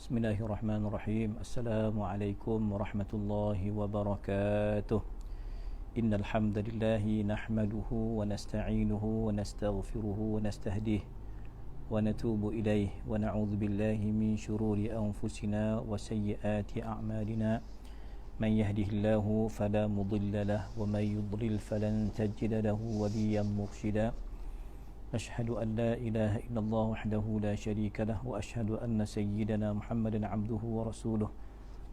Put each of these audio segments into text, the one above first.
Bismillahirrahmanirrahim. Assalamualaikum warahmatullahi wabarakatuh. Innal hamdalillah nahmaduhu wa nasta'inuhu wa nastaghfiruhu wa nastahdihi wa natubu ilayhi wa na'udzu billahi min shururi anfusina wa sayyiati a'malina. Man yahdihillahu fala mudilla lahu wa man yudlil falan tajida lahu waliyyan mursyida. أشهد أن لا إله إلا الله وحده لا شريك له وأشهد أن سيدنا محمدا عبده ورسوله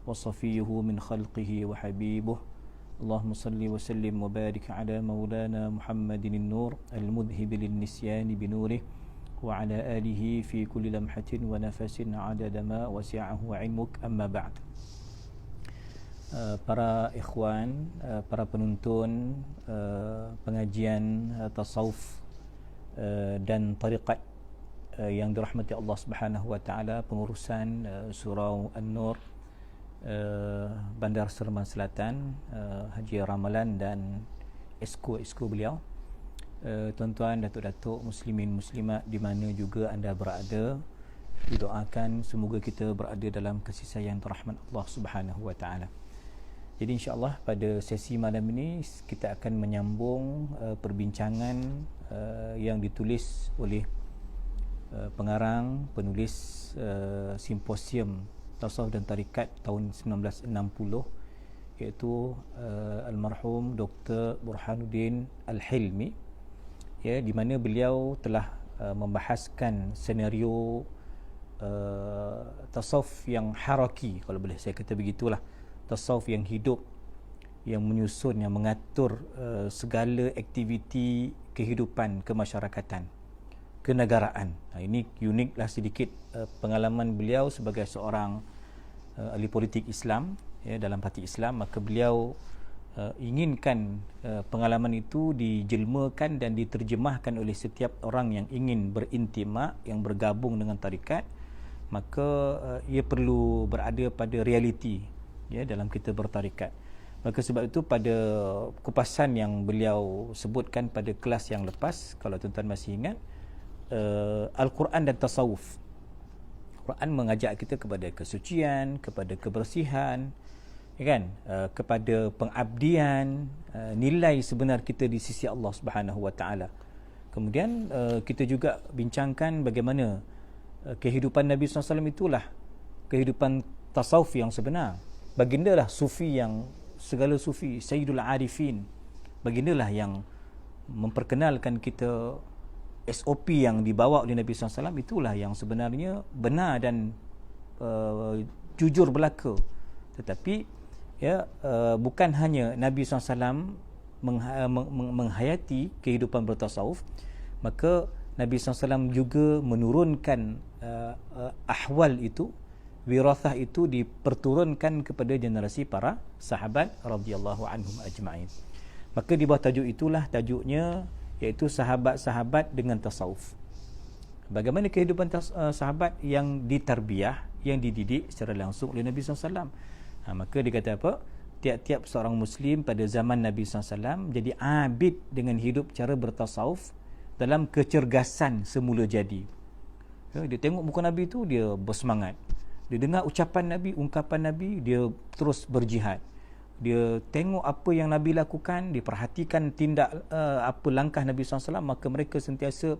وصفيه من خلقه وحبيبه اللهم صل وسلم وبارك على مولانا محمد النور المذهب للنسيان بنوره وعلى آله في كل لمحة ونفس عدد ما وسعه علمك أما بعد. Para ikhwan, para penuntun pengajian tasawuf dan tariqat yang dirahmati Allah Subhanahu wa taala, pengurusan surau An-Nur Bandar Seremban Selatan, Haji Ramalan dan esko beliau, tuan-tuan, datuk-datuk, muslimin muslimat di mana juga anda berada, didoakan semoga kita berada dalam kasih sayang rahmat Allah Subhanahu wa taala. Jadi insya-Allah pada sesi malam ini kita akan menyambung perbincangan yang ditulis oleh pengarang penulis simposium tasawuf dan tarikat tahun 1960, iaitu almarhum Dr. Burhanuddin Al-Hilmi, ya, di mana beliau telah membahaskan senario tasawuf yang haraki, kalau boleh saya kata begitulah, tasawuf yang hidup, yang menyusun, yang mengatur segala aktiviti kehidupan kemasyarakatan, kenegaraan. Ini uniklah sedikit pengalaman beliau sebagai seorang ahli politik Islam, ya, dalam parti Islam. Maka beliau inginkan pengalaman itu dijelmakan dan diterjemahkan oleh setiap orang yang ingin berintimak, yang bergabung dengan tarikat. Maka ia perlu berada pada realiti, ya, dalam kita bertarikat. Maka sebab itu pada kupasan yang beliau sebutkan pada kelas yang lepas, kalau tuan-tuan masih ingat, Al-Quran dan tasawuf. Quran mengajak kita kepada kesucian, kepada kebersihan, ya kan, kepada pengabdian, nilai sebenar kita di sisi Allah Subhanahu wa taala. Kemudian kita juga bincangkan bagaimana kehidupan Nabi SAW itulah kehidupan tasawuf yang sebenar. Bagindalah sufi yang segala sufi, Sayyidul Arifin. Bagindalah yang memperkenalkan kita SOP yang dibawa oleh Nabi SAW, itulah yang sebenarnya benar dan jujur belaka. Tetapi ya, bukan hanya Nabi SAW menghayati kehidupan bertasawuf, maka Nabi SAW juga menurunkan ahwal itu, wirathah itu diperturunkan kepada generasi para sahabat radhiyallahu anhum ajma'in. Maka di bawah tajuk itulah tajuknya, iaitu sahabat-sahabat dengan tasawuf. Bagaimana kehidupan sahabat yang ditarbiyah, yang dididik secara langsung oleh Nabi SAW. Maka dia kata apa? Tiap-tiap seorang Muslim pada zaman Nabi SAW jadi abid dengan hidup cara bertasawuf dalam kecergasan semula jadi. Dia tengok muka Nabi itu, dia bersemangat. Dia dengar ucapan Nabi, ungkapan Nabi, dia terus berjihad. Dia tengok apa yang Nabi lakukan, dia perhatikan tindak apa langkah Nabi SAW, maka mereka sentiasa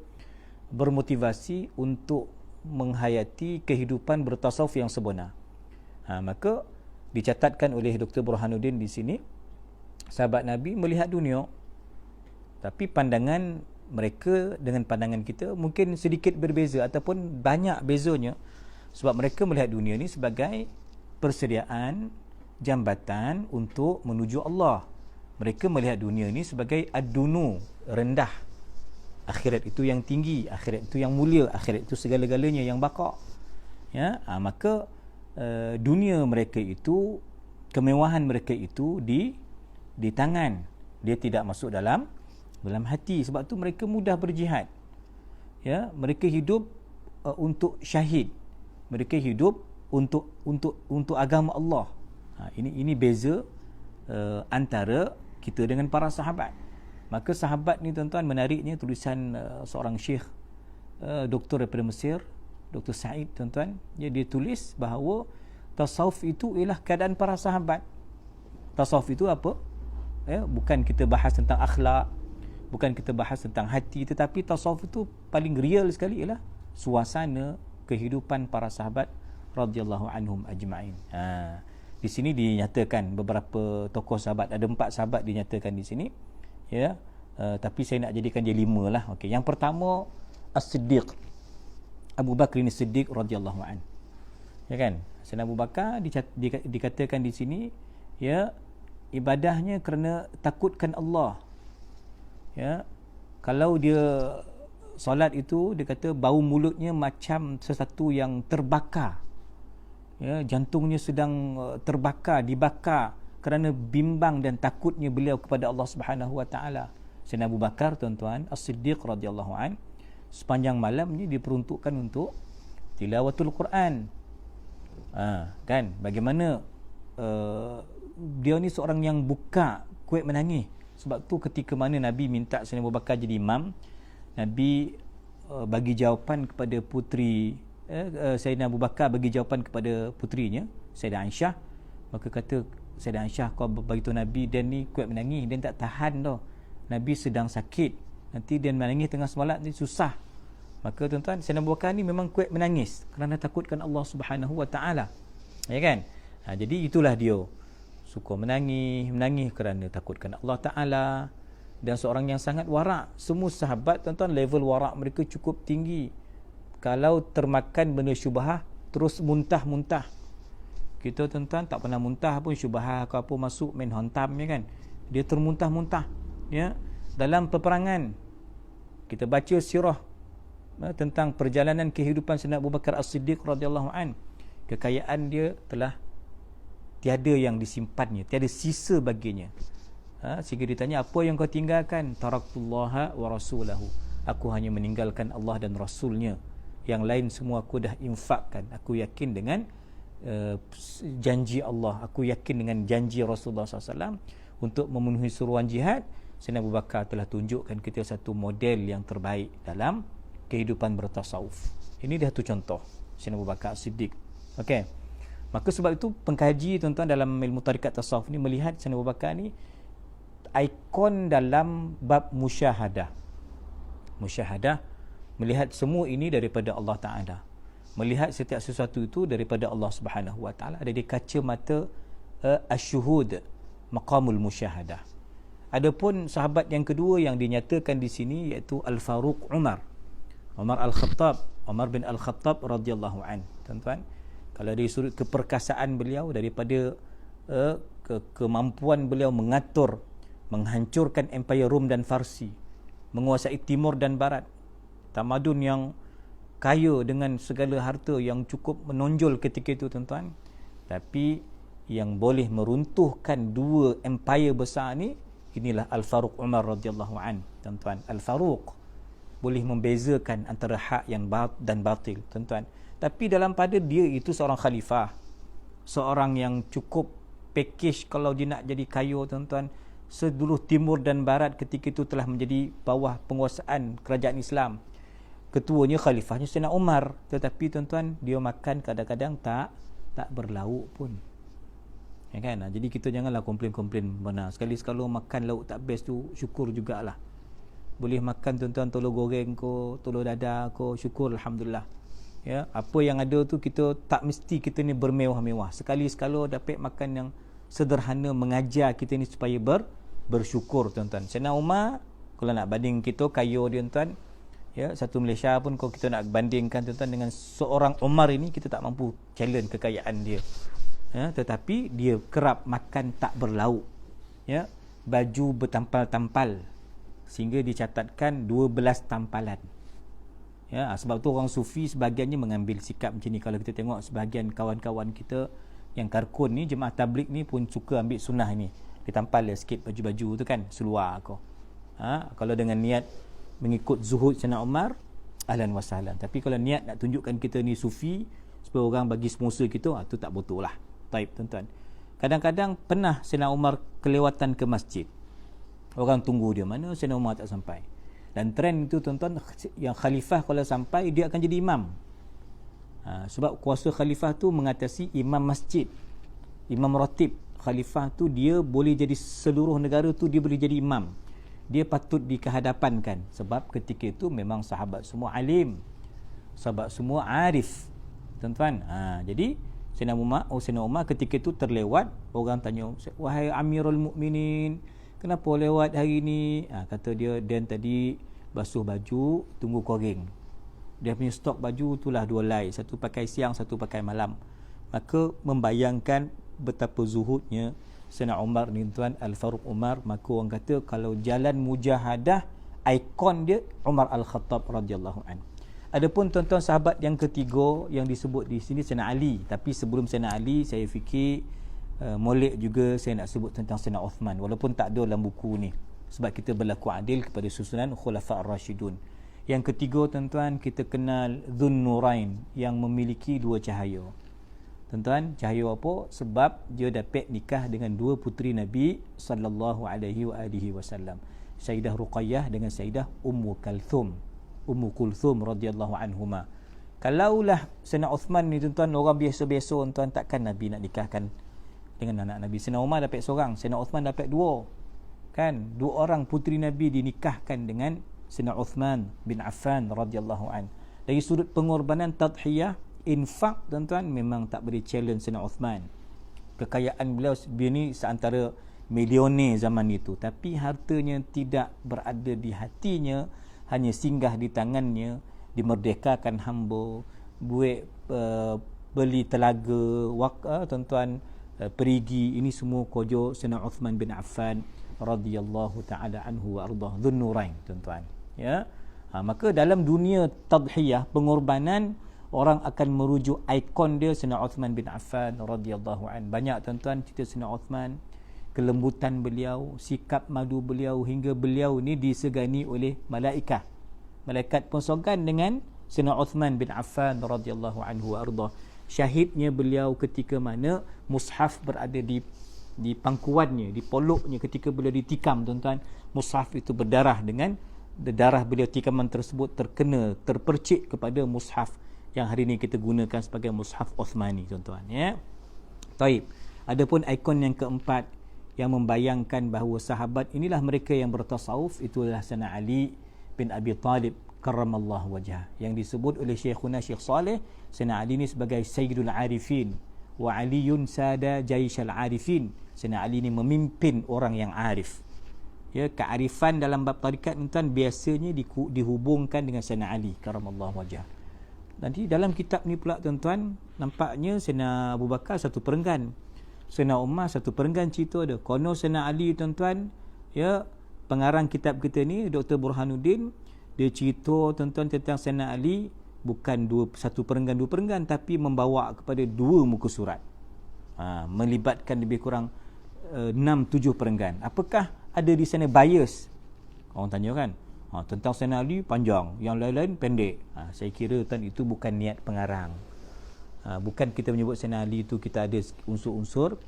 bermotivasi untuk menghayati kehidupan bertasawuf yang sebenar. Maka dicatatkan oleh Dr. Burhanuddin di sini, sahabat Nabi melihat dunia, tapi pandangan mereka dengan pandangan kita mungkin sedikit berbeza ataupun banyak bezanya. Sebab mereka melihat dunia ini sebagai persediaan jambatan untuk menuju Allah. Mereka melihat dunia ini sebagai ad-dunu, rendah. Akhirat itu yang tinggi, akhirat itu yang mulia, akhirat itu segala-galanya yang baqa. Ya, maka dunia mereka itu, kemewahan mereka itu di tangan. Dia tidak masuk dalam hati. Sebab tu mereka mudah berjihad. Ya, mereka hidup untuk syahid. Mereka hidup untuk agama Allah. Ini beza antara kita dengan para sahabat. Maka sahabat ni tuan-tuan, menariknya tulisan seorang syekh doktor daripada Mesir, Dr. Said tuan-tuan, dia tulis bahawa tasawuf itu ialah keadaan para sahabat. Tasawuf itu apa? Bukan kita bahas tentang akhlak, bukan kita bahas tentang hati, tetapi tasawuf itu paling real sekali ialah suasana kehidupan para sahabat radhiyallahu anhum ajma'in. Di sini dinyatakan beberapa tokoh sahabat, ada 4 sahabat dinyatakan di sini, ya. Tapi saya nak jadikan dia 5 lah. Okey, yang pertama As-Siddiq, Abu Bakr As-Siddiq radhiyallahu an. Ya kan? Sayyidina Abu Bakar dikatakan di sini, ya, ibadahnya kerana takutkan Allah. Ya. Kalau dia solat itu, dia kata bau mulutnya macam sesuatu yang terbakar. Ya, jantungnya sedang dibakar kerana bimbang dan takutnya beliau kepada Allah Subhanahu wa taala. Sayyidina Abu Bakar tuan-tuan As-Siddiq radhiyallahu an, sepanjang malam ni diperuntukkan untuk tilawatul Quran. Kan, bagaimana dia ni seorang yang buka kuat menangis. Sebab tu ketika mana Nabi minta Sayyidina Abu Bakar jadi imam, Nabi bagi jawapan kepada puteri Sayyidina Abu Bakar bagi jawapan kepada puterinya Sayyidah Aisyah. Maka kata Sayyidah Aisyah, kau beritahu Nabi dan ni kuat menangis, dia tak tahan dah, Nabi sedang sakit, nanti dia menangis tengah solat ni susah. Maka tuan-tuan, Sayyidina Abu Bakar ni memang kuat menangis kerana takutkan Allah Subhanahu wa taala. Ya kan? Jadi itulah dia, suka menangis kerana takutkan Allah taala, dan seorang yang sangat warak. Semua sahabat tuan-tuan level warak mereka cukup tinggi. Kalau termakan benda syubhah terus muntah-muntah. Kita tuan-tuan tak pernah muntah pun, syubhah ke apa masuk main hantam, ya kan? Dia termuntah-muntah. Ya, dalam peperangan kita baca sirah tentang perjalanan kehidupan Sayyidina Abu Bakar As-Siddiq radhiyallahu an. Kekayaan dia telah tiada yang disimpannya, tiada sisa baginya. Sehingga ditanya, apa yang kau tinggalkan? Taraktullaha wa rasulahu. Aku hanya meninggalkan Allah dan Rasulnya. Yang lain semua aku dah infakkan. Aku yakin dengan janji Allah, aku yakin dengan janji Rasulullah SAW untuk memenuhi suruhan jihad. Sayyidina Abu Bakar telah tunjukkan kita satu model yang terbaik dalam kehidupan bertasawuf. Ini dah satu contoh Sayyidina Abu Bakar Siddiq. Okey. Maka sebab itu pengkaji tuan-tuan dalam ilmu tarikat tasawuf ni melihat Sayyidina Abu Bakar ni ikon dalam bab musyahadah. Musyahadah, melihat semua ini daripada Allah Ta'ala, melihat setiap sesuatu itu daripada Allah Subhanahu Wa Ta'ala. Ada di kacamata asyuhud, maqamul musyahadah. Adapun sahabat yang kedua yang dinyatakan di sini iaitu Al-Faruq Umar Al-Khattab, Umar bin Al-Khattab radhiyallahu an. Tuan-tuan, kalau dari sudut keperkasaan beliau, daripada kemampuan beliau mengatur, menghancurkan Empire Rom dan Farsi, menguasai timur dan barat, tamadun yang kaya dengan segala harta yang cukup menonjol ketika itu tuan-tuan. Tapi yang boleh meruntuhkan dua empire besar ni, inilah Al-Faruq Umar radhiyallahu an. Tuan-tuan, Al-Faruq boleh membezakan antara hak yang dan batil, tuan-tuan. Tapi dalam pada dia itu seorang khalifah, seorang yang cukup package kalau dia nak jadi kaya, tuan-tuan. Seluruh timur dan barat ketika itu telah menjadi bawah penguasaan kerajaan Islam. Ketuanya, khalifahnya Sayyidina Umar. Tetapi tuan-tuan, dia makan kadang-kadang tak berlauk pun. Ya kan? Jadi kita janganlah komplain-komplain benar. Sekali-sekala makan lauk tak best tu, syukur jugalah. Boleh makan tuan-tuan telur goreng ko, telur dadar ko, syukur alhamdulillah. Ya, apa yang ada tu kita tak mesti kita ni bermewah-mewah. Sekali-sekala dapat makan yang sederhana mengajar kita ni supaya bersyukur, tuan-tuan. Sayyidina Umar, kalau nak banding kita kaya dia, tuan, ya, satu Malaysia pun kalau kita nak bandingkan, tuan-tuan, dengan seorang Umar ini, kita tak mampu challenge kekayaan dia. Ya, tetapi dia kerap makan tak berlauk. Ya, baju bertampal-tampal sehingga dicatatkan 12 tampalan. Ya, sebab tu orang sufi sebahagiannya mengambil sikap macam ni. Kalau kita tengok sebahagian kawan-kawan kita yang karkun ni, jemaah tabligh ni pun suka ambil sunnah ni, ditampal sikit baju-baju tu kan, seluar kau. Kalau dengan niat mengikut zuhud Sayyidina Umar, ahlan wa sahlan. Tapi kalau niat nak tunjukkan kita ni sufi supaya orang bagi sponsor kita, tu tak betul lah. Taib, tuan-tuan. Kadang-kadang pernah Sayyidina Umar kelewatan ke masjid, orang tunggu dia, mana Sayyidina Umar tak sampai. Dan trend itu, tuan-tuan, yang khalifah kalau sampai dia akan jadi imam. Sebab kuasa khalifah tu mengatasi imam masjid, imam ratib. Khalifah tu dia boleh jadi seluruh negara tu, dia boleh jadi imam. Dia patut dikehadapankan sebab ketika itu memang sahabat semua alim, sahabat semua arif, tuan-tuan. Jadi Sayyidina Umar ketika itu terlewat, orang tanya, wahai Amirul Mukminin, kenapa lewat hari ni? Kata dia, Dan tadi basuh baju tunggu kering. Dia punya stok baju itulah 2 lai, satu pakai siang, satu pakai malam. Maka membayangkan betapa zuhudnya Sayyidina Umar ni, tuan, Al-Faruq Umar. Maka orang kata kalau jalan mujahadah, ikon dia Umar Al-Khattab radhiyallahu anhu. Adapun tuan-tuan sahabat yang ketiga yang disebut di sini Sayyidina Ali. Tapi sebelum Sayyidina Ali, saya fikir molek juga saya nak sebut tentang Sayyidina Uthman, walaupun tak ada dalam buku ni, sebab kita berlaku adil kepada susunan Khulafa' Ar-Rashidun. Yang ketiga, tuan-tuan, kita kenal Dhun Nurain, yang memiliki 2 cahaya. Tuan-tuan, cahaya apa? Sebab dia dapat nikah dengan 2 puteri Nabi sallallahu alaihi wasallam, Sayyidah Ruqayyah dengan Sayyidah Ummu Kulthum radhiyallahu anhuma. Kalaulah Sayyidina Uthman ni, tuan-tuan, orang biasa-biasa, tuan, takkan Nabi nak nikahkan dengan anak Nabi. Sayyidina Umar dapat seorang, Sayyidina Uthman dapat 2. Kan? 2 orang puteri Nabi dinikahkan dengan Sayyidina Uthman bin Affan radhiyallahu an. Dari sudut pengorbanan, tadhiyah, infak, tuan-tuan, memang tak boleh challenge Sayyidina Uthman. Kekayaan beliau ni seantara milioner zaman itu, tapi hartanya tidak berada di hatinya, hanya singgah di tangannya. Dimerdekakan hamba, buat beli telaga, tuan-tuan, perigi, ini semua kojo Sayyidina Uthman bin Affan radhiyallahu taala anhu wa ardah, Dhun Nurain, tuan-tuan. Ya. Maka dalam dunia tadhiyah, pengorbanan, orang akan merujuk ikon dia Sayyidina Uthman bin Affan radhiyallahu an. Banyak, tuan-tuan, cerita Sayyidina Uthman, kelembutan beliau, sikap madu beliau, hingga beliau ni disegani oleh malaikat. Malaikat pun sogan dengan Sayyidina Uthman bin Affan radhiyallahu anhu wa ardah. Syahidnya beliau ketika mana mushaf berada di pangkuannya, di poloknya ketika beliau ditikam, tuan-tuan. Mushaf itu berdarah, dengan darah beliau tikaman tersebut terpercik kepada mushaf yang hari ini kita gunakan sebagai mushaf Uthmani, tuan-tuan, ya. Taib. Adapun ikon yang keempat yang membayangkan bahawa sahabat inilah mereka yang bertasawuf, itulah Sayyidina Ali bin Abi Talib karramallahu wajhah, yang disebut oleh Syekhuna Syekh Saleh, Sayyidina Ali ni sebagai Sayyidul Arifin wa Aliyun sada Jaisyal Arifin. Sayyidina Ali ni memimpin orang yang arif. Ya, kearifan dalam bab tarikat, tuan, biasanya dihubungkan dengan Sayyidina Ali karramallahu wajhah. Nanti dalam kitab ni pula, tuan-tuan, nampaknya Sayyidina Abu Bakar satu perenggan, Sayyidina Umar satu perenggan cerita dia. Konon Sayyidina Ali, tuan-tuan, ya, pengarang kitab kita ni Dr. Burhanuddin, dia cerita, tuan-tuan, tentang Sayyidina Ali bukan satu perenggan, 2 perenggan, tapi membawa kepada 2 muka surat. Melibatkan lebih kurang 6-7 perenggan. Apakah ada di sana bias? Orang tanya kan, tentang Sayyidina Ali panjang, yang lain-lain pendek. Saya kira, tuan, itu bukan niat pengarang. Bukan kita menyebut Sayyidina Ali itu kita ada unsur-unsur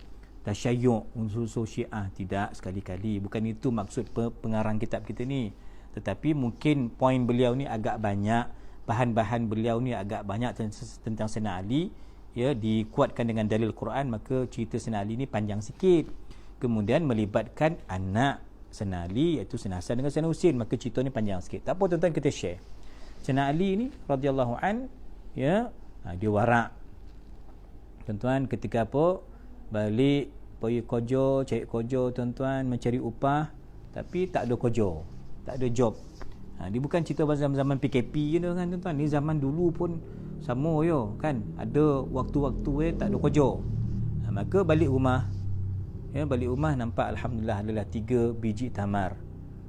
tasyayyu', unsur-unsur Syiah. Tidak, sekali-kali bukan itu maksud pengarang kitab kita ni. Tetapi mungkin poin beliau ni agak banyak, bahan-bahan beliau ni agak banyak tentang Sayyidina Ali, ya, dikuatkan dengan dalil Quran, maka cerita Sayyidina Ali ni panjang sikit. Kemudian melibatkan anak Sayyidina Ali, iaitu Sayyidina Hasan dengan Sayyidina Husin, maka cerita ni panjang sikit. Tak apa, tuan-tuan, kita share. Sayyidina Ali ni radhiyallahu an, ya, dia warak, tuan-tuan, ketika apa, balik pergi kerja, cari kerja, tuan-tuan, mencari upah, tapi tak ada kerja, tak ada job. Dia bukan cerita zaman PKP je kan, tuan-tuan. Ni zaman dulu pun sama yo kan, ada waktu-waktu tak ada kerja. Maka balik rumah, ya, balik rumah nampak alhamdulillah adalah 3 biji tamar.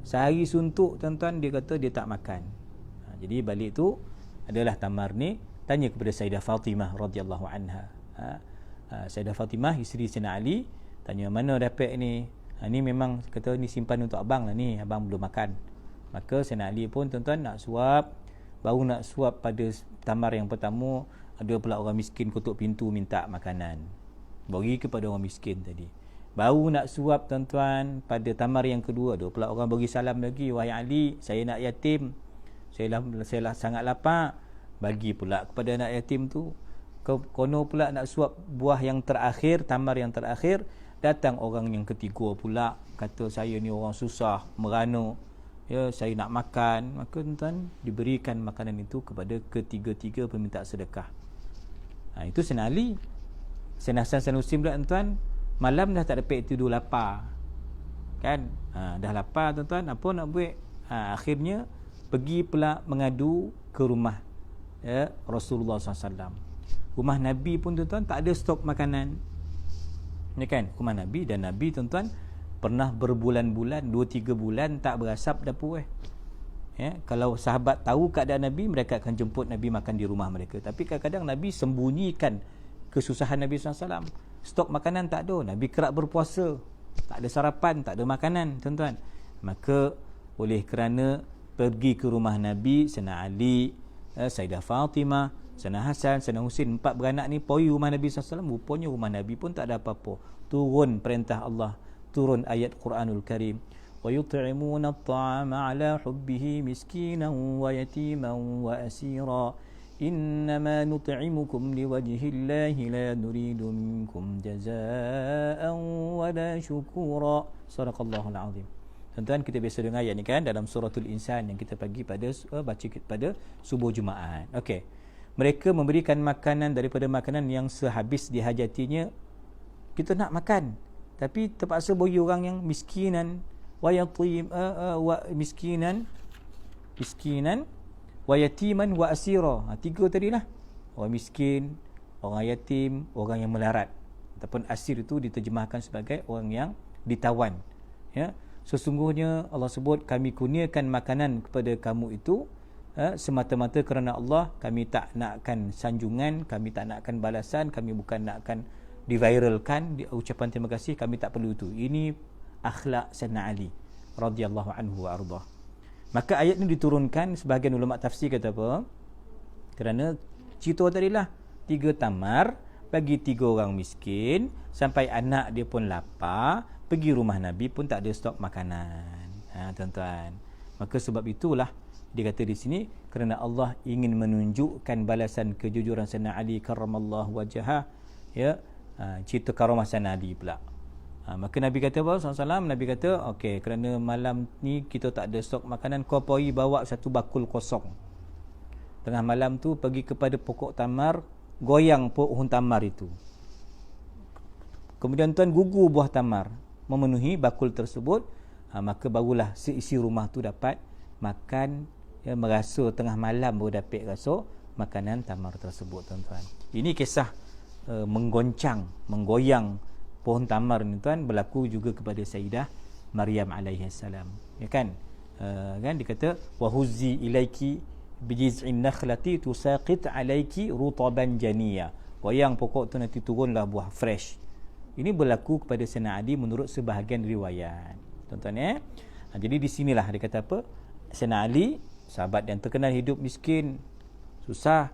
Sehari suntuk, tuan-tuan, dia kata dia tak makan. Jadi balik tu adalah tamar ni, tanya kepada Sayyidah Fatimah radhiyallahu anha. Sayyidah Fatimah, isteri Sayyidina Ali, tanya, mana dapat ni? Ni memang kata ni simpan untuk abang lah ni, abang belum makan. Maka Sayyidina Ali pun, tuan-tuan, nak suap, baru nak suap pada tamar yang pertama, ada pula orang miskin ketuk pintu minta makanan, bagi kepada orang miskin tadi. Baru nak suap, tuan-tuan, pada tamar yang kedua, ada pula orang bagi salam lagi, wahai Ali, saya nak yatim, saya sangat lapar, bagi pula kepada anak yatim tu. Kono pula nak suap buah yang terakhir, tamar yang terakhir, datang orang yang ketiga pula kata saya ni orang susah, merana, ya, saya nak makan. Maka tuan diberikan makanan itu kepada ketiga-tiga peminta sedekah. Itu Sayyidina Ali. Sayyidina Hasan Sanusi pula tuan, malam dah tak dapat tidur, lapar kan. Dah lapar tuan-tuan, apa nak buat? Akhirnya pergi pula mengadu ke rumah, ya, Rasulullah SAW. Rumah Nabi pun tuan-tuan tak ada stok makanan, ya kan, rumah Nabi. Dan Nabi tuan-tuan pernah berbulan-bulan, 2-3 bulan tak berasap dapur. Ya, kalau sahabat tahu keadaan Nabi, mereka akan jemput Nabi makan di rumah mereka. Tapi kadang-kadang Nabi sembunyikan kesusahan Nabi SAW. Stok makanan tak ada, Nabi kerap berpuasa, tak ada sarapan, tak ada makanan tuan-tuan. Maka oleh kerana pergi ke rumah Nabi, Sayyidina Ali, Sayyidah Fatimah, Sayyidina Hasan, Sayyidina Husin, 4 beranak ni pergi rumah Nabi SAW. Rupanya rumah Nabi pun tak ada apa-apa. Turun perintah Allah, turun ayat Quranul Karim, wa yut'imuna at-ta'ama 'ala hubbihi miskinan wa yatiman wa asira innama nut'imukum liwajhillahi la nuridu minkum jazaa'an wa la syukura. Sadaqallahul azim. Tuan-tuan, kita biasa dengar ayat ni kan dalam suratul Insan yang kita pagi pada baca pada subuh Jumaat. Okey. Mereka memberikan makanan daripada makanan yang sehabis dihajatinya. Kita nak makan, tapi terpaksa bagi orang yang miskinan wa yatim wa miskinan wa yatiman wa asira. 3 tadilah. Orang miskin, orang yatim, orang yang melarat. Ataupun asir itu diterjemahkan sebagai orang yang ditawan. Ya. Sesungguhnya Allah sebut, kami kurniakan makanan kepada kamu itu semata-mata kerana Allah. Kami tak nakkan sanjungan, kami tak nakkan balasan, kami bukan nakkan diviralkan ucapan terima kasih, kami tak perlu itu. Ini akhlak Sayyidina Ali radhiyallahu anhu wa ardah. Maka ayat ni diturunkan, sebahagian ulama tafsir kata apa? Kerana cerita tadilah 3 tamar bagi 3 orang miskin, sampai anak dia pun lapar, pergi rumah Nabi pun tak ada stok makanan. Tuan-tuan. Maka sebab itulah dia kata di sini, kerana Allah ingin menunjukkan balasan kejujuran Sayyidina Ali karramallahu wajhah, ya, cerita karamah Sayyidina Ali pula. Maka Nabi kata apa? SAW, Nabi kata, okey, kerana malam ni kita tak ada stok makanan, kau pergi bawa satu bakul kosong. Tengah malam tu pergi kepada pokok tamar, goyang pohon tamar itu. Kemudian tuan gugur buah tamar memenuhi bakul tersebut, maka barulah seisi rumah tu dapat makan, ya, merasa tengah malam baru dapat rasa makanan tamar tersebut, tuan-tuan. Ini kisah menggoyang pohon tamar ni tuan, berlaku juga kepada Sayyidah Maryam alaihi salam, ya kan? Kan dia kata wa huzzi ilaiki bijiz'in nakhlati tusaqit alaiki rutaban janiya. Goyang pokok tu nanti turunlah buah fresh. Ini berlaku kepada Sayyidina Ali menurut sebahagian riwayat, tuan-tuan, ya. Jadi di sinilah dia kata apa? Sayyidina Ali, sahabat yang terkenal hidup miskin, susah,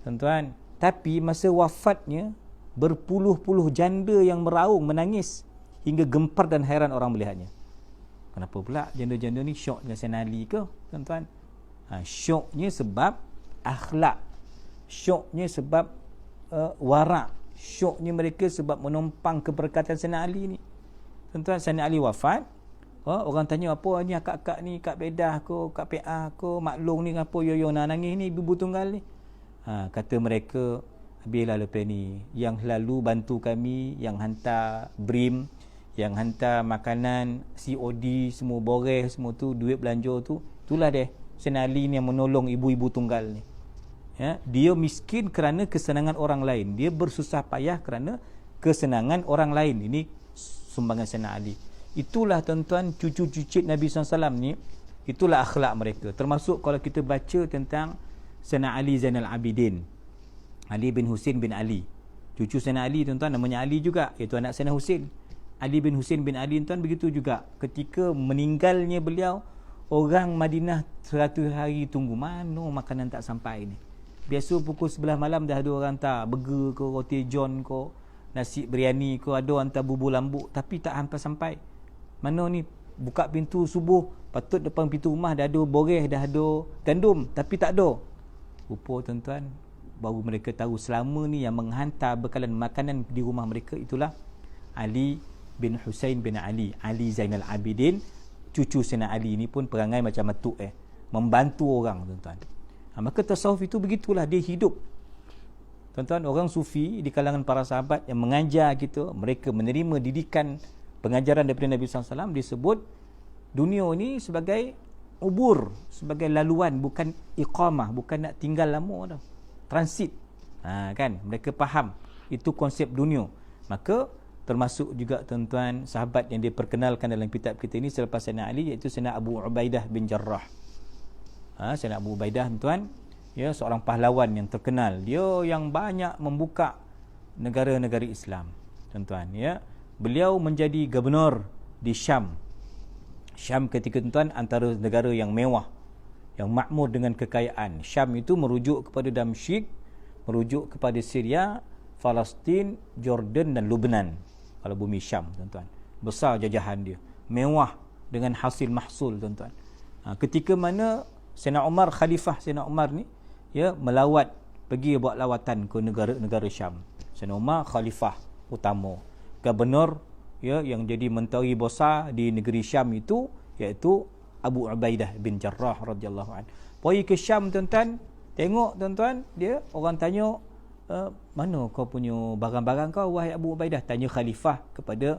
tuan-tuan. Tapi masa wafatnya, berpuluh-puluh janda yang meraung, menangis hingga gempar dan hairan orang melihatnya. Kenapa pula janda-janda ni syok dengan Sayyidina Ali ke, tuan-tuan? Syoknya sebab akhlak, syoknya sebab warak, syoknya mereka sebab menumpang keberkatan Sayyidina Ali ni, tuan-tuan. Sayyidina Ali wafat, orang tanya apa ni akak-akak ni, Kak Bedah ko, Kak PA ko, Maklong ni apa yo nak nangis ni, ibu tunggal ni. Kata mereka, habislah lepas ni, yang selalu bantu kami, yang hantar BRIM, yang hantar makanan, COD, semua boreh, semua tu, duit belanja tu, itulah dia Sayyidina Ali ni yang menolong ibu-ibu tunggal ni. Ya, dia miskin kerana kesenangan orang lain, dia bersusah payah kerana kesenangan orang lain. Ini sumbangan Sayyidina Ali. Itulah tuan-tuan cucu-cucit Nabi SAW ni, itulah akhlak mereka. Termasuk kalau kita baca tentang Sayyidina Ali Zainal Abidin, Ali bin Husin bin Ali, cucu Sayyidina Ali, tuan-tuan, namanya Ali juga, iaitu anak Sayyidina Husin. Ali bin Husin bin Ali, tuan, begitu juga. Ketika meninggalnya beliau, orang Madinah 100 hari tunggu, mana makanan tak sampai ni. Biasa pukul 11 malam dah ada orang hantar burger ke, roti john ke, nasi biryani ke, ada hantar bubur lambuk, tapi tak sampai. Mana ni, buka pintu subuh, patut depan pintu rumah dah ada boreh, dah ada gandum, tapi tak ada. rupa tuan-tuan, baru mereka tahu selama ni yang menghantar bekalan makanan di rumah mereka itulah Ali bin Husain bin Ali Zainal Abidin, cucu Sayyidina Ali. Ini pun perangai macam matuk membantu orang, tuan-tuan. Maka tasawuf itu begitulah dia hidup, tuan-tuan. Orang sufi di kalangan para sahabat yang mengajar kita, mereka menerima didikan pengajaran daripada Nabi SAW, disebut dunia ni sebagai ubur, sebagai laluan, bukan iqamah, bukan nak tinggal lama dah, transit. Kan, mereka faham itu konsep dunia. Maka termasuk juga, tuan-tuan, sahabat yang diperkenalkan dalam kitab kita ini selepas Sayyidina Ali, iaitu Sayyidina Abu Ubaidah bin Jarrah. Sayyidina Abu Ubaidah, tuan, ya, seorang pahlawan yang terkenal. Dia yang banyak membuka negara-negara Islam, tuan-tuan, ya. Beliau menjadi gubernur di Syam. Syam ketika, tuan-tuan, antara negara yang mewah, yang makmur dengan kekayaan. Syam itu merujuk kepada Damsyik, merujuk kepada Syria, Palestin, Jordan dan Lebanon. Kalau bumi Syam, tuan-tuan, besar jajahan dia, mewah dengan hasil mahsul, tuan-tuan. Ketika mana Sayyidina Umar, khalifah Sayyidina Umar ni, ya, melawat, pergi buat lawatan ke negara-negara Syam. Sayyidina Umar khalifah utama, gubernur, ya, yang jadi menteri besar di negeri Syam itu, iaitu Abu Ubaidah bin Jarrah radhiyallahu anhu. Pergi ke Syam, tuan-tuan, tengok, tuan-tuan, dia orang tanya, mana kau punya barang-barang kau, wahai Abu Ubaidah? Tanya khalifah kepada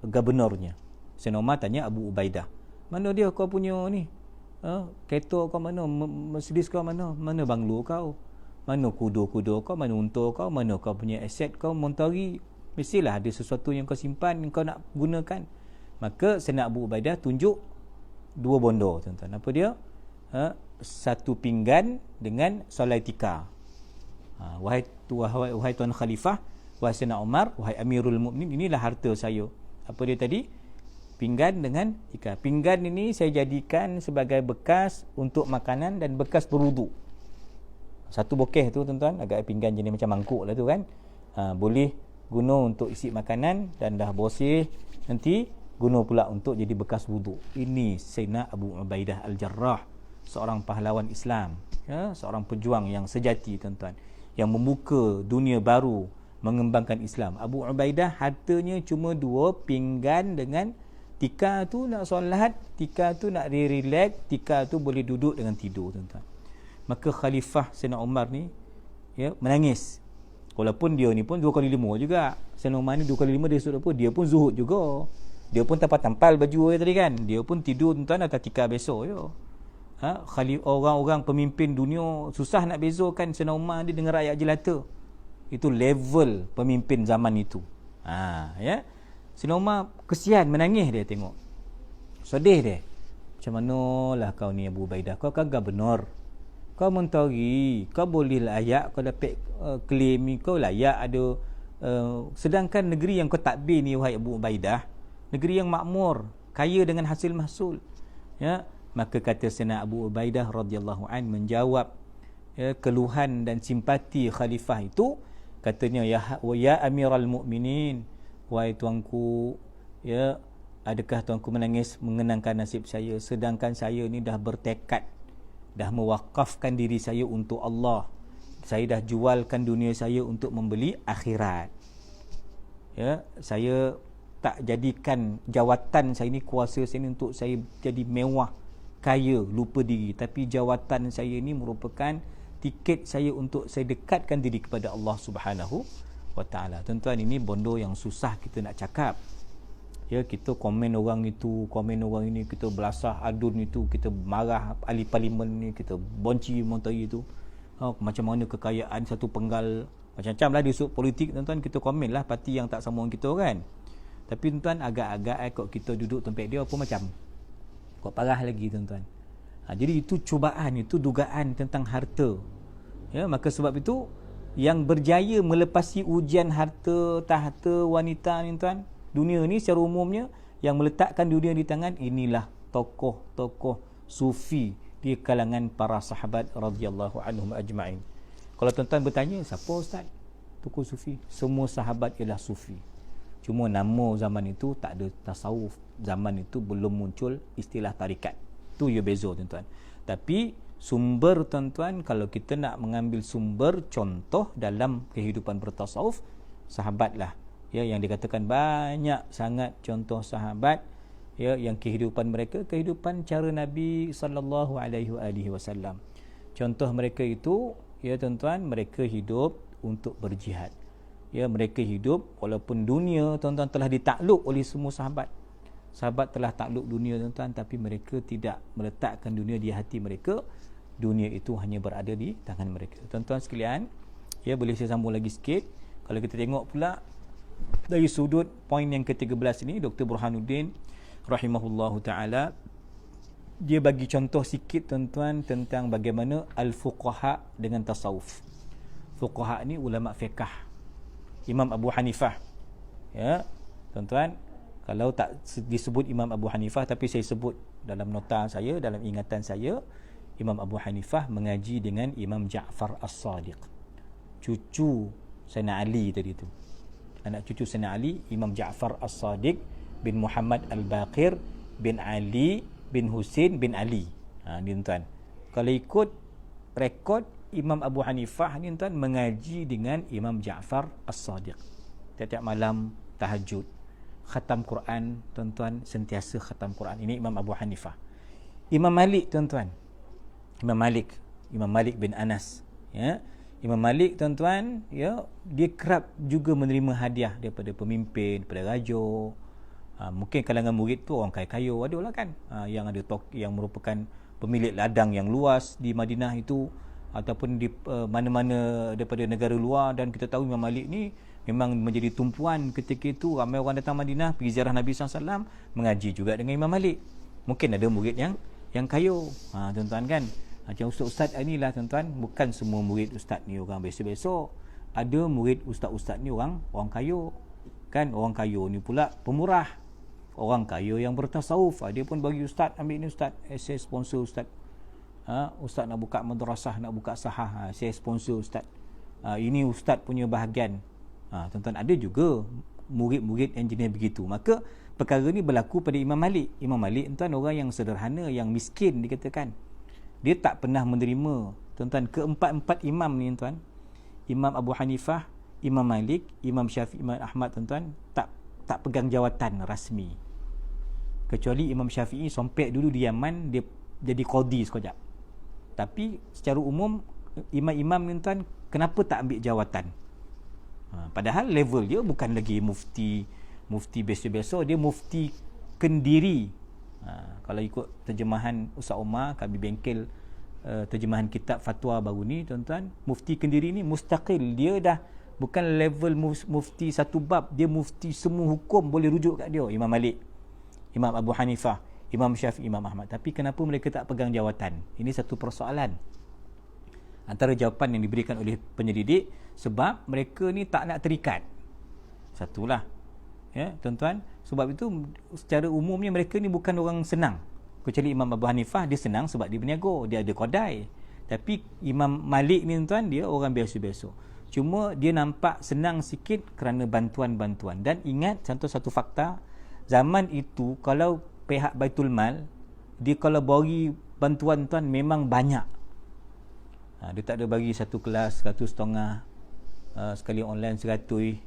gubernurnya. Sayyidina Umar tanya Abu Ubaidah, mana dia kau punya ni, kereta kau mana, Mercedes kau mana, mana banglo kau, mana kuda-kuda kau, mana unta kau, mana kau punya aset kau, mentari, mestilah ada sesuatu yang kau simpan, yang kau nak gunakan. Maka Sayyidina Abu Ubaidah tunjuk dua bondo, tuan-tuan. Apa dia? Satu pinggan dengan solaitika. Wahai Tuan Khalifah, wahai Sayyidina Umar, wahai Amirul Mukminin, inilah harta saya. Apa dia tadi? Pinggan dengan ikan. Pinggan ini saya jadikan sebagai bekas untuk makanan dan bekas berwuduk. Satu bokeh tu, tuan-tuan, agak pinggan jenis macam mangkuk lah tu kan. Boleh guna untuk isi makanan, dan dah bersih nanti guna pula untuk jadi bekas wuduk. Ini Sayyidina Abu Ubaidah Al-Jarrah, seorang pahlawan Islam, ya, seorang pejuang yang sejati, tuan-tuan, yang membuka dunia baru, mengembangkan Islam. Abu Ubaidah hartanya cuma dua, pinggan dengan tika tu nak solat, tika tu nak relax, tika tu boleh duduk dengan tidur, tuan-tuan. Maka Khalifah Sayyidina Umar ni, ya, menangis. Walaupun dia ni pun 2x5 juga. Sayyidina Umar ni 2x5 dia suruh apa? Dia pun zuhud juga. Dia pun tampal baju dia tadi kan. Dia pun tidur, tuan-tuan, atas tika besok je. Orang-orang pemimpin dunia susah nak bezakan Sayyidina Umar dia dengan rakyat jelata. Itu level pemimpin zaman itu. Ya. Sayyidina Umar kesian, menangis dia tengok. Sedih dia. Macam manalah kau ni Abu Ubaidah, kau kan gubernur, kau menteri, kau boleh layak, kau dapat claim ni, kau layak ada, sedangkan negeri yang kau takbir ni, wahai Abu Ubaidah, negeri yang makmur, kaya dengan hasil mahsul, ya. Maka kata Sayyidina Abu Ubaidah radhiyallahu an menjawab, ya, keluhan dan simpati khalifah itu, katanya, ya Amiral Mukminin, wahai tuanku, ya, adakah tuanku menangis mengenangkan nasib saya, sedangkan saya ni dah bertekad, dah mewakafkan diri saya untuk Allah. Saya dah jualkan dunia saya untuk membeli akhirat. Ya, saya tak jadikan jawatan saya ni, kuasa saya ni untuk saya jadi mewah, kaya, lupa diri. Tapi jawatan saya ni merupakan tiket saya untuk saya dekatkan diri kepada Allah Subhanahu wa ta'ala. Tuan-tuan, ini bondo yang susah kita nak cakap. Ya, kita komen orang itu, komen orang ini, kita belasah adun itu, kita marah ahli parlimen ni, kita bonci menteri itu. Macam mana kekayaan satu penggal, macam-macam lah di sudut politik, tuan-tuan, kita komen lah parti yang tak sama dengan kita kan. Tapi tuan-tuan, agak-agak kalau kita duduk tempat dia apa macam kau parah lagi, tuan-tuan. Jadi itu cubaan, itu dugaan tentang harta. Ya, maka sebab itu yang berjaya melepasi ujian harta, tahta, wanita ni, tuan, dunia ni secara umumnya, yang meletakkan dunia di tangan, inilah tokoh-tokoh sufi di kalangan para sahabat radhiyallahu anhum ajma'in. Kalau tuan-tuan bertanya, siapa ustaz tokoh sufi? Semua sahabat ialah sufi. Cuma nama zaman itu tak ada tasawuf. Zaman itu belum muncul istilah tarikat. Tu ya beza, tuan-tuan. Tapi Sumber tuan-tuan, kalau kita nak mengambil sumber contoh dalam kehidupan bertasawuf, sahabatlah. Ya, yang dikatakan banyak sangat contoh sahabat, ya, yang kehidupan mereka kehidupan cara Nabi sallallahu alaihi wasallam. Contoh mereka itu, ya tuan-tuan, mereka hidup untuk berjihad. Ya, mereka hidup walaupun dunia tuan-tuan telah ditakluk oleh semua sahabat. Sahabat telah takluk dunia tuan-tuan, tapi mereka tidak meletakkan dunia di hati mereka. Dunia itu hanya berada di tangan mereka. Tuan-tuan sekalian, ya, boleh saya sambung lagi sikit. Kalau kita tengok pula dari sudut poin yang ke-13 ini, Dr. Burhanuddin rahimahullahu taala, dia bagi contoh sikit tuan-tuan tentang bagaimana al-fuqaha dengan tasawuf. Fuqaha ni ulama fiqh. Imam Abu Hanifah. Ya, tuan-tuan, kalau tak disebut Imam Abu Hanifah, tapi saya sebut dalam nota saya, dalam ingatan saya, Imam Abu Hanifah mengaji dengan Imam Ja'far As-Sadiq, cucu Sayyidina Ali tadi tu. Anak cucu Sayyidina Ali, Imam Ja'far As-Sadiq bin Muhammad Al-Baqir bin Ali bin Husain bin Ali. Ni tuan. Kalau ikut rekod Imam Abu Hanifah ni tuan mengaji dengan Imam Ja'far As-Sadiq. Tiap-tiap malam tahajud, khatam Quran tuan-tuan, sentiasa khatam Quran. Ini Imam Abu Hanifah. Imam Malik tuan-tuan, Imam Malik bin Anas, ya. Imam Malik tuan-tuan, ya, dia kerap juga menerima hadiah daripada pemimpin, daripada raja. Mungkin kalangan murid tu orang kaya-kaya ada lah kan, yang ada yang merupakan pemilik ladang yang luas di Madinah itu, ataupun di mana-mana daripada negara luar. Dan kita tahu Imam Malik ni memang menjadi tumpuan ketika itu. Ramai orang datang Madinah pergi ziarah Nabi SAW, mengaji juga dengan Imam Malik. Mungkin ada murid yang kaya, tuan-tuan kan. Macam ustaz-ustaz ni lah tuan-tuan, bukan semua murid ustaz ni orang biasa-biasa. Ada murid ustaz-ustaz ni orang kaya kan. Orang kaya ni pula pemurah, orang kaya yang bertasawuf. Dia pun bagi ustaz, ambil ni ustaz, saya sponsor ustaz. Ustaz nak buka madrasah, nak buka sahah, saya sponsor ustaz. Ini ustaz punya bahagian. Tuan-tuan, ada juga murid-murid yang jenis begitu. Maka perkara ni berlaku pada Imam Malik. Imam Malik tuan orang yang sederhana, yang miskin dikatakan. Dia tak pernah menerima, tuan-tuan, keempat-empat imam ni tuan, Imam Abu Hanifah, Imam Malik, Imam Syafi'i, Imam Ahmad tuan-tuan, tak pegang jawatan rasmi. Kecuali Imam Syafi'i sampai dulu di Yaman, dia jadi qadi sekejap. Tapi secara umum imam-imam ni tuan, kenapa tak ambil jawatan? Padahal level dia bukan lagi mufti biasa-biasa, dia mufti kendiri. Kalau ikut terjemahan Ustaz Omar Kabi Bengkel, terjemahan kitab fatwa baru ni tuan-tuan, mufti kendiri ni mustaqil. Dia dah bukan level mufti satu bab, dia mufti semua hukum boleh rujuk kat dia. Imam Malik, Imam Abu Hanifah, Imam Syafi'i, Imam Ahmad. Tapi kenapa mereka tak pegang jawatan? Ini satu persoalan. Antara jawapan yang diberikan oleh penyelidik, sebab mereka ni tak nak terikat. Satulah, ya tuan-tuan. Sebab itu secara umumnya mereka ni bukan orang senang. Kecuali Imam Abu Hanifah, dia senang sebab dia berniaga, dia ada kedai. Tapi Imam Malik ni tuan, dia orang biasa-biasa. Cuma dia nampak senang sikit kerana bantuan-bantuan. Dan ingat satu fakta, zaman itu kalau pihak Baitul Mal, dia kalau bagi bantuan tuan memang banyak. Dia tak ada bagi satu kelas 150, sekali online 100,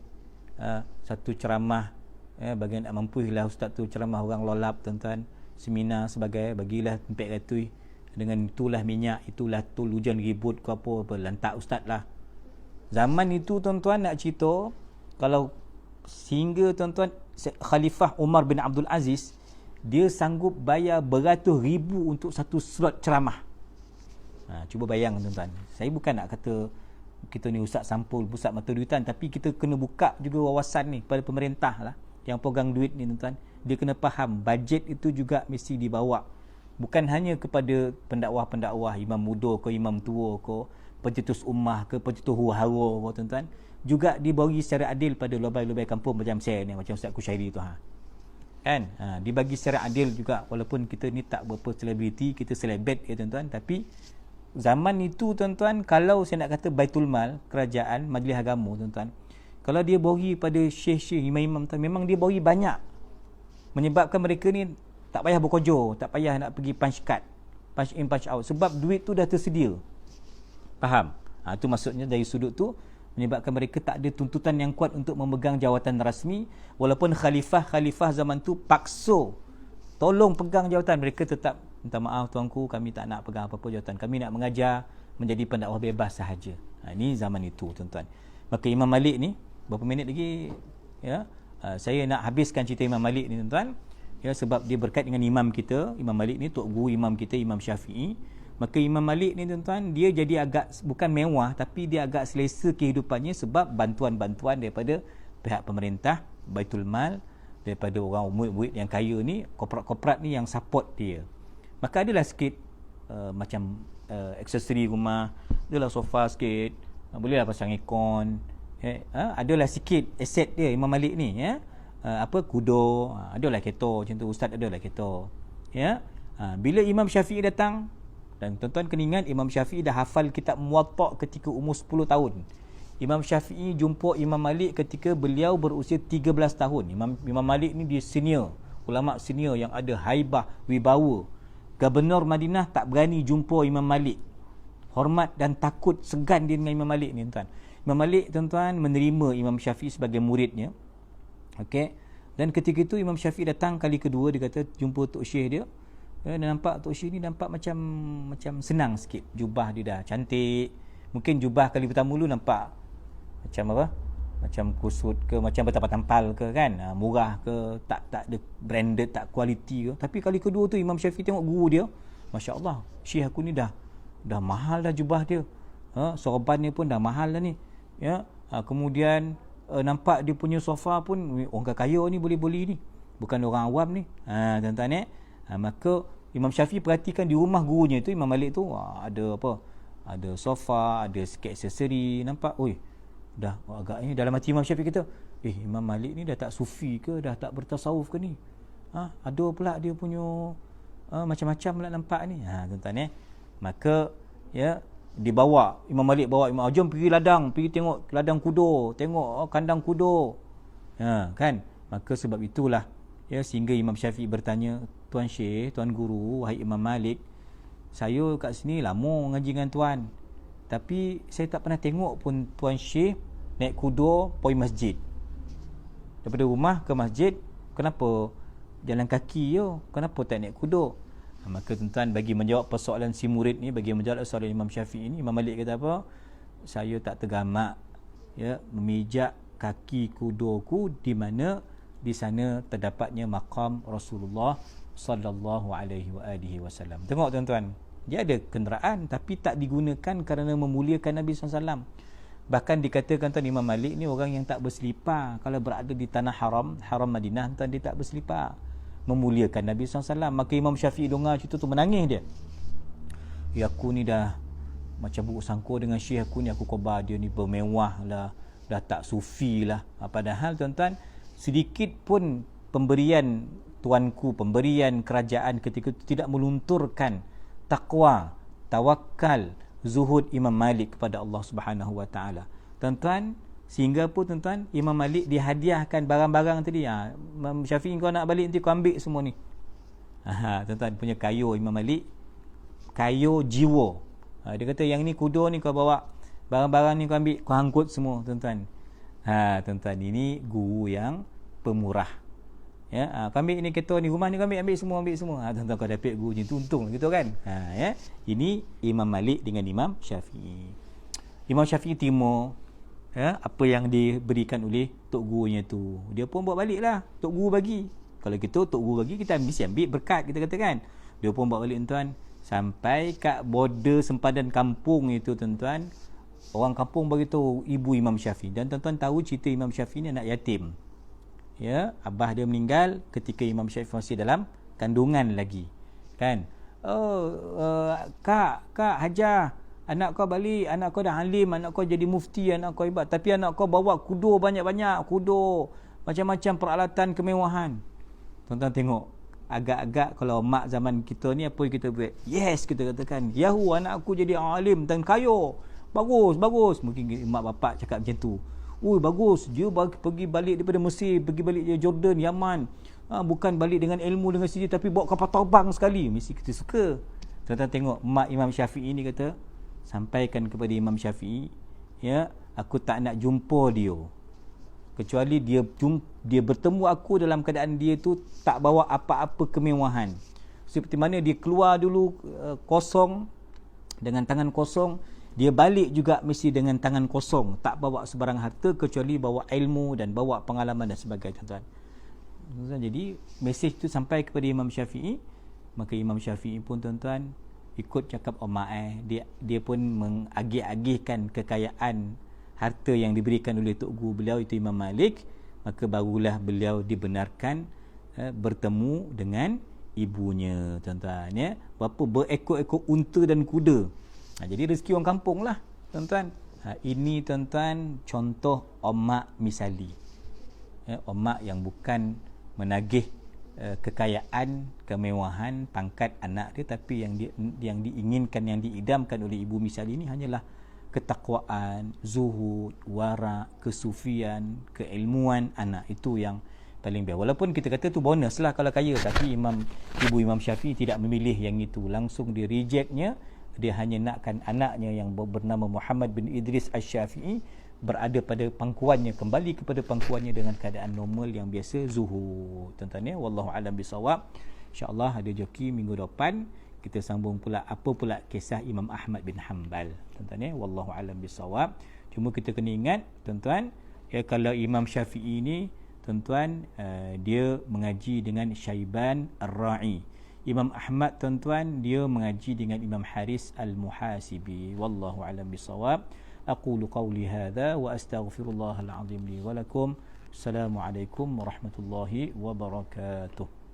satu ceramah, bagi nak mampu lah ustaz tu ceramah orang lolap tuan-tuan, seminar sebagai, bagilah 400. Dengan itulah minyak, itulah tol hujan ribut ke apa lantak ustaz lah. Zaman itu tuan-tuan nak cerita, kalau sehingga tuan-tuan Khalifah Umar bin Abdul Aziz, dia sanggup bayar beratus ribu untuk satu slot ceramah. Cuba bayang tuan-tuan. Saya bukan nak kata kita ni ustaz sampul, pusat mata duitan, tapi kita kena buka juga wawasan ni pada pemerintah lah yang pegang duit ni tuan-tuan. Dia kena faham bajet itu juga mesti dibawa, bukan hanya kepada pendakwah-pendakwah, imam muda ke imam tua ke, pencetus ummah ke, pencetus huru-hara ke tuan-tuan, juga dibagi secara adil pada lobai-lobai kampung macam saya ni, macam Ustaz Kushairi tu kan. Dibagi secara adil juga, walaupun kita ni tak berapa selebriti, kita selebet ya tuan-tuan, tapi zaman itu tuan-tuan, kalau saya nak kata Baitul Mal, kerajaan, majlis agama tuan-tuan, kalau dia bagi pada syekh-syekh, imam-imam, memang dia bagi banyak, menyebabkan mereka ni tak payah berkojo, tak payah nak pergi punch card. punch in punch out, sebab duit tu dah tersedia. Faham? Itu maksudnya dari sudut tu menyebabkan mereka tak ada tuntutan yang kuat untuk memegang jawatan rasmi, walaupun khalifah zaman tu paksa tolong pegang jawatan, mereka tetap minta maaf tuanku, kami tak nak pegang apa-apa jawatan, kami nak mengajar, menjadi pendakwah bebas sahaja. Ini zaman itu tuan-tuan. Maka Imam Malik ni, berapa minit lagi ya, saya nak habiskan cerita Imam Malik ni tuan-tuan ya, sebab dia berkait dengan imam kita. Imam Malik ni tok guru imam kita, Imam Syafi'i. Maka Imam Malik ni tuan-tuan, dia jadi agak bukan mewah, tapi dia agak selesa kehidupannya sebab bantuan-bantuan daripada pihak pemerintah, Baitul Mal, daripada orang murid-murid yang kaya ni, korporat-korporat ni yang support dia. Maka adalah sikit macam aksesori rumah, adalah sofa sikit, bolehlah pasang aircon, adalah sikit aset dia Imam Malik ni ya. Kudo, adalah kereta macam tu, ustaz adalah kereta ya. Bila Imam Syafi'i datang, dan tuan-tuan kena ingat Imam Syafi'i dah hafal kitab Muwatta' ketika umur 10 tahun. Imam Syafi'i jumpa Imam Malik ketika beliau berusia 13 tahun. Imam Malik ni dia senior, ulama senior yang ada haibah, wibawa. Gubernur Madinah tak berani jumpa Imam Malik, hormat dan takut, segan dia dengan Imam Malik ni tuan. Imam Malik tuan-tuan menerima Imam Syafi'i sebagai muridnya. Okey. Dan ketika itu Imam Syafi'i datang kali kedua, dia kata jumpa Tok Syekh dia. Dan nampak Tok Syekh ni nampak macam senang sikit. Jubah dia dah cantik. Mungkin jubah kali pertama dulu nampak macam apa? Macam kusut ke, macam bertampal-tampal ke kan? Murah ke, tak ada branded, tak kualiti ke. Tapi kali kedua tu Imam Syafi'i tengok guru dia, masya-Allah, Syekh aku ni dah mahal dah jubah dia. Sorban dia pun dah mahal dah ni. Ya. Kemudian nampak dia punya sofa pun orang kaya ni boleh beli ni, bukan orang awam ni. Tuan-tuan maka Imam Syafi'i perhatikan di rumah gurunya tu Imam Malik tu ada apa, ada sofa, ada sikit aksesori, nampak dah agaknya dalam hati Imam Syafi'i kata, Imam Malik ni dah tak sufi ke, dah tak bertasawuf ke ni, ada pula dia punya macam-macam pula nampak ni. Tuan-tuan maka ya, dibawa Imam Malik, bawa Imam, jom pergi ladang, pergi tengok ladang kudo, tengok kandang kudo, kan. Maka sebab itulah ya, sehingga Imam Syafi'i bertanya, Tuan Syekh, Tuan Guru, wahai Imam Malik, saya kat sini lama ngaji dengan Tuan, tapi saya tak pernah tengok pun Tuan Syekh naik kudo pergi masjid. Daripada rumah ke masjid, kenapa jalan kaki je, kenapa tak naik kudo? Maka tuan-tuan, bagi menjawab persoalan si murid ni, bagi menjawab soalan Imam Syafi'i ni, Imam Malik kata apa? Saya tak tergamak ya, memijak kaki kudoku di mana di sana terdapatnya maqam Rasulullah sallallahu alaihi wasallam. Tengok tuan-tuan, dia ada kenderaan tapi tak digunakan kerana memuliakan Nabi SAW. Bahkan dikatakan tuan, Imam Malik ni orang yang tak berselipar. Kalau berada di tanah haram Madinah, tuan, dia tak berselipar, memuliakan Nabi SAW. Maka Imam Syafi'i dengar cerita tu menangis dia. Ya, aku ni dah macam buruk sangka dengan Syekh aku ni, aku khabar dia ni bermewah lah, dah tak sufi lah. Padahal tuan-tuan, sedikit pun pemberian tuanku, pemberian kerajaan ketika itu tidak melunturkan takwa, tawakal, zuhud Imam Malik kepada Allah Subhanahu Wa Taala. Tuan-tuan, sehingga pun tuan-tuan, Imam Malik dihadiahkan barang-barang tadi. Imam Syafi'i, kau nak balik nanti kau ambil semua ni. Tuan-tuan, punya kayu Imam Malik, kayu jiwa. Dia kata yang ni kudo ni kau bawa, barang-barang ni kau ambil, kau angkut semua tuan-tuan. Tuan-tuan, ini guru yang pemurah. Ya, kau ambil ni kereta ni, rumah ni kau ambil semua. Tuan-tuan, kau dapat guru je, untung gitu kan. Ya, ini Imam Malik dengan Imam Syafi'i. Imam Syafi'i terima ya, apa yang diberikan oleh tok gurunya tu. Dia pun bawa balik lah, tok guru bagi. Kalau kita tok guru bagi, kita mesti ambil berkat, kita kata kan. Dia pun bawa balik tuan, sampai kat border sempadan kampung itu tuan-tuan, orang kampung beritahu ibu Imam Syafi'i. Dan tuan-tuan tahu cerita Imam Syafi'i ni anak yatim. Ya, abah dia meninggal ketika Imam Syafi'i masih dalam kandungan lagi. Kan? Kak Hajar, anak kau balik, anak kau dah alim, anak kau jadi mufti, anak kau hebat, tapi anak kau bawa kudo banyak-banyak, kudo, macam-macam peralatan kemewahan. Tuan-tuan tengok, agak-agak kalau mak zaman kita ni, apa yang kita buat? Yes, kita katakan, Yahu, anak aku jadi alim dan kaya. Bagus. Mungkin mak bapak cakap macam tu. Bagus, dia pergi balik daripada Mesir, pergi balik dari Jordan, Yaman. Bukan balik dengan ilmu, dengan sini, tapi bawa kapal terbang sekali. Mesti kita suka. Tuan-tuan tengok mak Imam Syafi'i ni kata, sampaikan kepada Imam Syafi'i, ya, aku tak nak jumpa dia kecuali dia bertemu aku dalam keadaan dia tu tak bawa apa-apa kemewahan. Seperti mana dia keluar dulu kosong, dengan tangan kosong, dia balik juga mesti dengan tangan kosong, tak bawa sebarang harta kecuali bawa ilmu dan bawa pengalaman dan sebagainya, tuan-tuan. Jadi mesej tu sampai kepada Imam Syafi'i, maka Imam Syafi'i pun, tuan-tuan, ikut cakap dia pun mengagih-agihkan kekayaan harta yang diberikan oleh tok guru beliau itu Imam Malik, maka barulah beliau dibenarkan bertemu dengan ibunya, tuan-tuan, ya. Berapa berekor-ekor unta dan kuda. Jadi rezeki orang kampung lah, tuan-tuan. Ini, tuan-tuan, contoh omak misali, ya, omak yang bukan menagih kekayaan, kemewahan, pangkat anak dia, tapi yang diinginkan, yang diidamkan oleh ibu misali ini hanyalah ketakwaan, zuhud, wara, kesufian, keilmuan anak. Itu yang paling biar. Walaupun kita kata tu bonus lah kalau kaya, tapi ibu Imam Syafi'i tidak memilih yang itu, langsung dia rejectnya. Dia hanya nakkan anaknya yang bernama Muhammad bin Idris Asy-Syafi'i berada pada pangkuannya, kembali kepada pangkuannya dengan keadaan normal yang biasa, zuhud, tuan-tuan, ya. Wallahu alam bisawab. InsyaAllah ada joki minggu depan kita sambung pula apa pula kisah Imam Ahmad bin Hanbal, tuan-tuan, ya. Wallahu alam bisawab. Cuma kita kena ingat, tuan-tuan, ya, kalau Imam Syafi'i ni, tuan-tuan, dia mengaji dengan Syaiban Ar-Ra'i. Imam Ahmad, tuan-tuan, dia mengaji dengan Imam Haris Al-Muhasibi. Wallahu alam bisawab. Aqulu qawli hadha wa astaghfirullahal azim li wa lakum. Assalamualaikum warahmatullahi wabarakatuh.